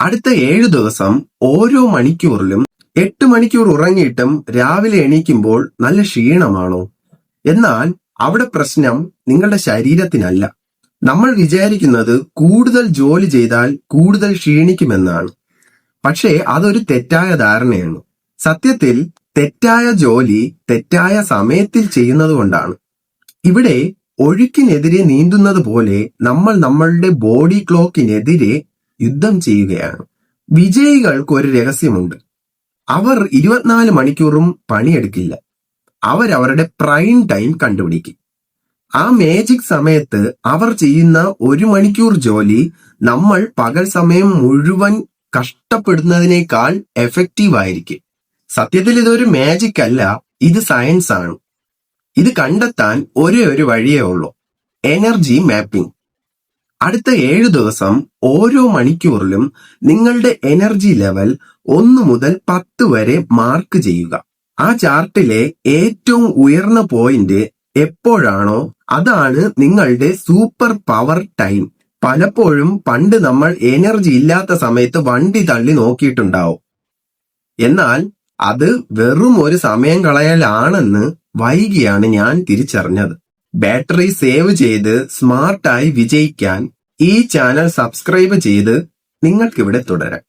അടുത്ത 7 ദിവസം ഓരോ മണിക്കൂറിലും 8 മണിക്കൂർ ഉറങ്ങിയിട്ടും രാവിലെ എണീക്കുമ്പോൾ നല്ല ക്ഷീണമാണോ? എന്നാൽ അവിടെ പ്രശ്നം നിങ്ങളുടെ ശരീരത്തിനല്ല. നമ്മൾ വിചാരിക്കുന്നത് കൂടുതൽ ജോലി ചെയ്താൽ കൂടുതൽ ക്ഷീണിക്കുമെന്നാണ്. പക്ഷേ അതൊരു തെറ്റായ ധാരണയാണ്. സത്യത്തിൽ തെറ്റായ ജോലി തെറ്റായ സമയത്തിൽ ചെയ്യുന്നത് കൊണ്ടാണ്. ഇവിടെ ഒഴുക്കിനെതിരെ നീന്തുന്നത് പോലെ നമ്മൾ നമ്മളുടെ ബോഡി ക്ലോക്കിനെതിരെ യുദ്ധം ചെയ്യുകയാണ്. വിജയികൾക്ക് ഒരു രഹസ്യമുണ്ട്. അവർ 24 മണിക്കൂറും പണിയെടുക്കില്ല. അവരവരുടെ പ്രൈം ടൈം കണ്ടുപിടിക്കും. ആ മാജിക് സമയത്ത് അവർ ചെയ്യുന്ന 1 മണിക്കൂർ ജോലി നമ്മൾ പകൽ സമയം മുഴുവൻ കഷ്ടപ്പെടുന്നതിനേക്കാൾ എഫക്റ്റീവ് ആയിരിക്കും. സത്യത്തിൽ ഇതൊരു മാജിക് അല്ല, ഇത് സയൻസ് ആണ്. ഇത് കണ്ടെത്താൻ ഒരേ ഒരു വഴിയേ ഉള്ളൂ: എനർജി മാപ്പിംഗ്. അടുത്ത 7 ദിവസം ഓരോ മണിക്കൂറിലും നിങ്ങളുടെ എനർജി ലെവൽ 1 മുതൽ 10 വരെ മാർക്ക് ചെയ്യുക. ആ ചാർട്ടിലെ ഏറ്റവും ഉയർന്ന പോയിന്റ് എപ്പോഴാണോ അതാണ് നിങ്ങളുടെ സൂപ്പർ പവർ ടൈം. പലപ്പോഴും പണ്ട് നമ്മൾ എനർജി ഇല്ലാത്ത സമയത്ത് വണ്ടി തള്ളി നോക്കിയിട്ടുണ്ടാവും. എന്നാൽ അത് വെറും ഒരു സമയം കളയലാണെന്ന് വൈകിയാണ് ഞാൻ തിരിച്ചറിഞ്ഞത്. ബാറ്ററി സേവ് ചെയ്ത് സ്മാർട്ടായി വിജയിക്കാൻ ഈ ചാനൽ സബ്സ്ക്രൈബ് ചെയ്ത് നിങ്ങൾക്കിവിടെ തുടരാം.